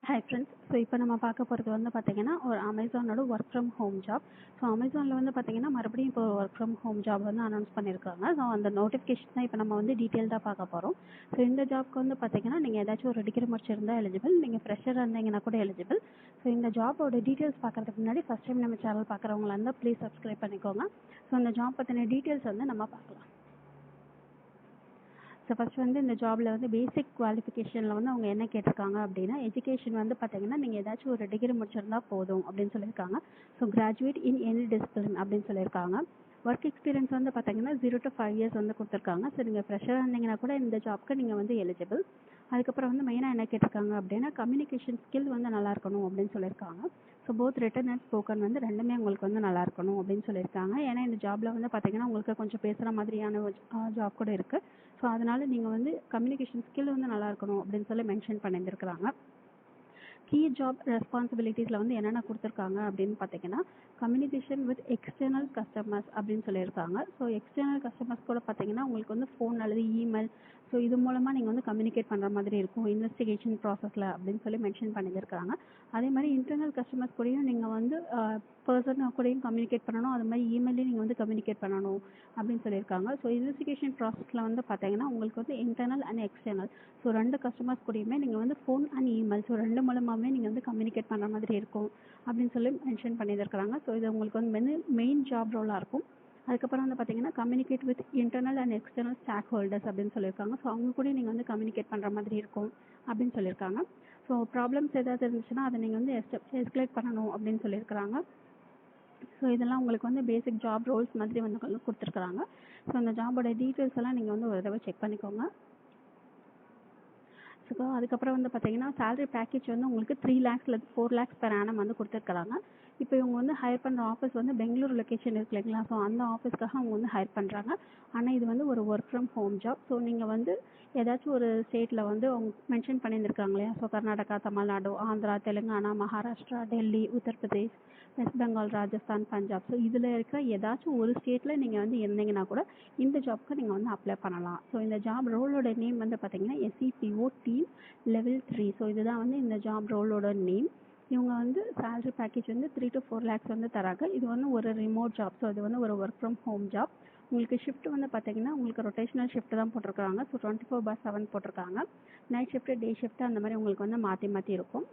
Hi friends. So இப்போ நம்ம பார்க்க போகிறது வந்து பார்த்தீங்கன்னா ஒரு அமேசானோட work from home job. So அமேசானில் வந்து பார்த்தீங்கன்னா மறுபடியும் இப்போ ஒர்க் ஃப்ரம் ஹோம் ஜாப் வந்து அனௌன்ஸ் பண்ணியிருக்காங்க. ஸோ அந்த நோட்டிஃபிகேஷன் தான் இப்போ நம்ம வந்து டீட்டெயில்டாக பார்க்க போகிறோம். ஸோ இந்த ஜாப்க்கு வந்து பார்த்தீங்கன்னா நீங்கள் ஏதாச்சும் ஒரு டிகிரி முடிச்சிருந்தா எலிஜிபிள், நீங்கள் ஃப்ரெஷராக இருந்தீங்கன்னா கூட எலிஜிபிள். ஸோ இந்த ஜாபோட டீட்டெயில்ஸ் பார்க்கறதுக்கு முன்னாடி ஃபஸ்ட் டைம் நம்ம சேனல் பார்க்குறவங்களா இருந்தால் ப்ளீஸ் சப்ஸ்கிரைப் பண்ணிக்கோங்க. ஸோ இந்த ஜாப் பற்றின டீட்டெயில்ஸ் வந்து நம்ம பார்க்கலாம். ஸோ ஃபஸ்ட் வந்து இந்த ஜாபில் வந்து பேசிக் குவாலிஃபிகேஷனில் வந்து அவங்க என்ன கேட்டிருக்காங்க அப்படின்னா, எஜுகேஷன் வந்து பார்த்தீங்கன்னா நீங்கள் ஏதாச்சும் ஒரு டிகிரி முடிச்சிருந்தா போதும் அப்படின்னு சொல்லியிருக்காங்க. So graduate in any discipline அப்படின்னு சொல்லியிருக்காங்க. ஒர்க் எக்ஸ்பீரியன்ஸ் வந்து பார்த்தீங்கன்னா 0 to 5 years வந்து கொடுத்துருக்காங்க. ஸோ நீங்கள் ஃப்ரெஷராக இருந்தீங்கன்னா கூட இந்த ஜாப்க்கு நீங்கள் வந்து எலிஜிபிள். அதுக்கப்புறம் வந்து மெயினாக என்ன கேட்டிருக்காங்க அப்படின்னா, கம்யூனிகேஷன் ஸ்கில் வந்து நல்லா இருக்கணும் அப்படின்னு சொல்லியிருக்காங்க. So both return and spoken வந்து ரெண்டுமே உங்களுக்கு வந்து நல்லா இருக்கணும் அப்படின்னு சொல்லியிருக்காங்க. ஏன்னா இந்த ஜாபில் வந்து பார்த்தீங்கன்னா உங்களுக்கு கொஞ்சம் பேசுகிற மாதிரியான ஜாப் கூட இருக்குது. ஸோ அதனால் நீங்கள் வந்து கம்யூனிகேஷன் ஸ்கில் வந்து நல்லா இருக்கணும் அப்படின்னு சொல்லி மென்ஷன் பண்ணியிருந்துருக்குறாங்க. கீ ஜாப் ரெஸ்பான்சிபிலிட்டிஸில் வந்து என்னென்ன கொடுத்துருக்காங்க அப்படின்னு பார்த்தீங்கன்னா, கம்யூனிகேஷன் வித் எக்ஸ்டர்னல் கஸ்டமர்ஸ் அப்படின்னு சொல்லியிருக்காங்க. ஸோ எக்ஸ்டர்னல் கஸ்டமர்ஸ் கூட பார்த்தீங்கன்னா உங்களுக்கு வந்து ஃபோன் அல்லது இமெயில், ஸோ இது மூலமாக நீங்கள் வந்து கம்யூனிகேட் பண்ணுற மாதிரி இருக்கும் இன்வெஸ்டிகேஷன் ப்ராசஸில் அப்படின்னு சொல்லி மென்ஷன் பண்ணியிருக்காங்க. அதே மாதிரி இன்டர்னல் கஸ்டமர்ஸ் கூடயும் நீங்கள் வந்து பர்சன் கூடயும் கம்யூனிகேட் பண்ணணும், அது மாதிரி இமெயிலையும் நீங்கள் வந்து கம்யூனிகேட் பண்ணணும் அப்படின்னு சொல்லியிருக்காங்க. ஸோ இன்வெஸ்டிகேஷன் ப்ராசஸில் வந்து பார்த்தீங்கன்னா உங்களுக்கு வந்து இன்டர்னல் அண்ட் எக்ஸ்டர்னல், ஸோ ரெண்டு கஸ்டமர்ஸ் கூடயுமே நீங்கள் வந்து ஃபோன் அண்ட் இமெயில், ஸோ ரெண்டு மூலமாகவே நீங்கள் வந்து கம்யூனிகேட் பண்ணுற மாதிரி இருக்கும் அப்படின்னு சொல்லி மென்ஷன் பண்ணியிருக்கிறாங்க. ஸோ இது உங்களுக்கு வந்து மெயின் ஜாப் ரோலாக இருக்கும். அதுக்கப்புறம் வந்து பார்த்தீங்கன்னா communicate with internal and external stakeholders அப்படின்னு சொல்லியிருக்காங்க. ஸோ அவங்க கூட நீங்கள் வந்து கம்யூனிகேட் பண்ணுற மாதிரி இருக்கும் அப்படின்னு சொல்லியிருக்காங்க. ஸோ ப்ராப்ளம்ஸ் ஏதாவது இருந்துச்சுன்னா அதை நீங்கள் வந்து எஸ்கலேட் பண்ணணும் அப்படின்னு சொல்லியிருக்கிறாங்க. ஸோ இதெல்லாம் உங்களுக்கு வந்து பேசிக் ஜாப் ரோல்ஸ் மாதிரி வந்து கொடுத்துருக்குறாங்க. ஸோ அந்த ஜாபோட டீட்டெயில்ஸ் எல்லாம் நீங்கள் வந்து ஒரு தடவை செக் பண்ணிக்கோங்க. ஸோ அதுக்கப்புறம் வந்து பார்த்தீங்கன்னா சேலரி பேக்கேஜ் வந்து உங்களுக்கு 3 lakhs இல்லை 4 lakhs per annum வந்து கொடுத்துருக்குறாங்க. இப்போ இவங்க வந்து ஹையர் பண்ணுற ஆஃபீஸ் வந்து பெங்களூர் லொக்கேஷன் இருக்கு இல்லைங்களா, ஸோ அந்த ஆஃபீஸ்க்காக அவங்க வந்து ஹையர் பண்ணுறாங்க. ஆனால் இது வந்து ஒரு work from home job. So நீங்கள் வந்து ஏதாச்சும் ஒரு ஸ்டேட்டில் வந்து அவங்க மென்ஷன் பண்ணியிருந்திருக்காங்க இல்லையா, so Karnataka, Tamil Nadu, Andhra, Telangana, Maharashtra, Delhi, Uttar Pradesh, west Bengal, Rajasthan, Punjab, so இதில் இருக்கிற ஏதாச்சும் ஒரு ஸ்டேட்டில் நீங்கள் வந்து இருந்தீங்கன்னா கூட இந்த ஜாப்க்கு நீங்கள் வந்து அப்ளை பண்ணலாம். ஸோ இந்த ஜாப் ரோலோட நேம் வந்து பார்த்தீங்கன்னா SEPO டீம் level 3. ஸோ இதுதான் வந்து இந்த ஜாப் ரோலோட நேம். இவங்க வந்து சேலரி பேக்கேஜ் வந்து 3 to 4 lakhs வந்து தராங்க. இது வந்து ஒரு ரிமோட் ஜாப். ஸோ இது வந்து ஒரு ஒர்க் ஃப்ரம் ஹோம் ஜாப். உங்களுக்கு ஷிஃப்ட் வந்து பார்த்தீங்கன்னா உங்களுக்கு ரொட்டேஷனல் ஷிஃப்ட் தான் போட்டிருக்காங்க. ஸோ 24/7 போட்டிருக்காங்க. நைட் ஷிஃப்ட், டே ஷிஃப்ட் அந்த மாதிரி உங்களுக்கு வந்து மாற்றி மாற்றி இருக்கும்.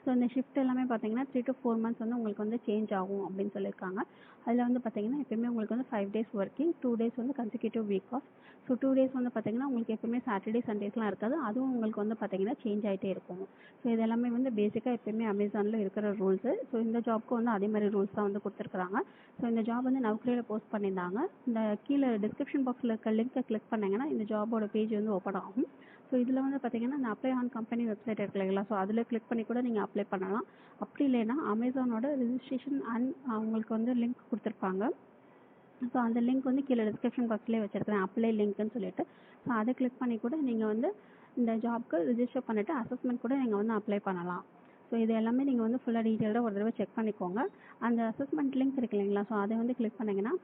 ஸோ இந்த ஷிஃப்ட் எல்லாமே பார்த்தீங்கன்னா 3 to 4 months வந்து உங்களுக்கு வந்து சேஞ்ச் ஆகும் அப்படின்னு சொல்லியிருக்காங்க. அதில் வந்து பார்த்தீங்கன்னா எப்பயுமே உங்களுக்கு வந்து 5 days ஒர்க்கிங், 2 days வந்து consecutive week off. So 2 days வந்து பார்த்தீங்கன்னா உங்களுக்கு எப்பயுமே சாட்டர்டே சண்டேஸ்லாம் இருக்காது, அதுவும் உங்களுக்கு வந்து பார்த்தீங்கன்னா சேஞ்ச் ஆகிட்டே இருக்கும். ஸோ இது எல்லாமே வந்து பேசிக்காக எப்பயுமே அமேசானில் இருக்கிற ரூல்ஸு. ஸோ இந்த ஜாப்க்கு வந்து அதே மாதிரி ரூல்ஸ் தான் வந்து கொடுத்துருக்குறாங்க. ஸோ இந்த ஜாப் வந்து நவுக்ரியில் போஸ்ட் பண்ணியிருந்தாங்க. இந்த கீழே டிஸ்கிரிப்ஷன் பாக்ஸில் இருக்க லிங்க்கை கிளிக் பண்ணிங்கன்னா இந்த ஜாபோட பேஜ் வந்து ஓப்பன் ஆகும். ஸோ இதில் வந்து பார்த்தீங்கன்னா இந்த அப்ளை ஆன் கம்பெனி வெப்சைட் இருக்கு இல்லைங்களா, ஸோ அதில் கிளிக் பண்ணி கூட நீங்கள் அப்ளை பண்ணலாம். அப்படி இல்லைன்னா அமேசானோட ரிஜிஸ்ட்ரேஷன் அண்ட் அவங்களுக்கு வந்து லிங்க் கொடுத்துருப்பாங்க. ஸோ அந்த லிங்க் வந்து கீழே டிஸ்கிரிப்ஷன் பாக்ஸ்லேயே வச்சுருக்கிறேன், அப்ளை லிங்க்னு சொல்லிட்டு. ஸோ அதை கிளிக் பண்ணி கூட நீங்கள் வந்து இந்த ஜாப்க்கு ரிஜிஸ்டர் பண்ணிவிட்டு அசஸ்மெண்ட் கூட நீங்கள் வந்து அப்ளை பண்ணலாம். ஸோ இது எல்லாமே நீங்கள் வந்து ஃபுல்லாக டீட்டெயில்டாக ஒரு தடவை செக் பண்ணிக்கோங்க. அந்த அசஸ்மெண்ட் லிங்க் இருக்கு இல்லைங்களா, ஸோ அதை வந்து கிளிக் பண்ணிங்கன்னா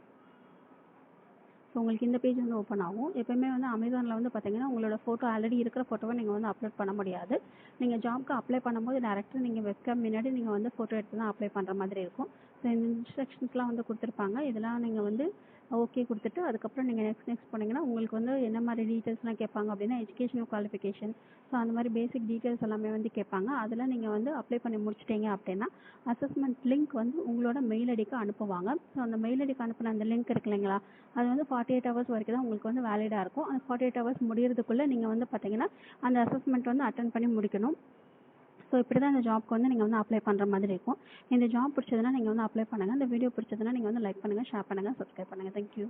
ஸோ உங்களுக்கு இந்த பேஜ் வந்து ஓப்பன் ஆகும். எப்போயுமே வந்து அமேசானில் வந்து பார்த்தீங்கன்னா உங்களோட ஃபோட்டோ ஆல்ரெடி இருக்கிற ஃபோட்டோவை நீங்கள் வந்து அப்லோட் பண்ண முடியாது. நீங்கள் ஜாப்க்கு அப்ளை பண்ணும்போது டேரெக்டாக நீங்கள் வெப்கேம் முன்னாடி நீங்கள் வந்து ஃபோட்டோ எடுத்து தான் அப்ளை பண்ணுற மாதிரி இருக்கும். ஸோ இந்த இன்ஸ்ட்ரக்ஷன்ஸ்லாம் வந்து கொடுத்துருப்பாங்க. இதெல்லாம் நீங்கள் வந்து ஓகே கொடுத்துட்டு அதுக்கப்புறம் நீங்கள் நெக்ஸ்ட் போனீங்கன்னா உங்களுக்கு வந்து என்ன மாதிரி டீட்டெயில்ஸ்லாம் கேட்பாங்க அப்படின்னா எஜுகேஷனல் குவாலிஃபிகேஷன், ஸோ அந்த மாதிரி பேசிக் டீட்டெயில்ஸ் எல்லாமே வந்து கேட்பாங்க. அதெல்லாம் நீங்கள் வந்து அப்ளை பண்ணி முடிச்சிட்டிங்க அப்படின்னா அசஸ்மெண்ட் லிங்க் வந்து உங்களோட மெயில் ஐடிக்கு அனுப்புவாங்க. ஸோ அந்த மெயில் ஐடிக்கு அனுப்பின அந்த லிங்க் இருக்கு இல்லைங்களா, அது வந்து 48 hours வரைக்கும் தான் உங்களுக்கு வந்து வேலிடாக இருக்கும். அந்த 48 hours முடியறதுக்குள்ளே நீங்கள் வந்து பார்த்தீங்கன்னா அந்த அசஸ்மெண்ட் வந்து அட்டன் பண்ணி முடிக்கணும். ஸோ இப்படி தான் இந்த ஜாப்க்கு வந்து நீங்கள் வந்து அப்ளை பண்ணுற மாதிரி இருக்கும். இந்த ஜாப் பிடிச்சதுன்னா நீங்கள் வந்து அப்ளை பண்ணுங்கள். இந்த வீடியோ பிடிச்சதுன்னா நீங்கள் வந்து லைக் பண்ணுங்கள், ஷேர் பண்ணுங்கள், சப்ஸ்கிரைப் பண்ணுங்கள். தேங்க்யூ.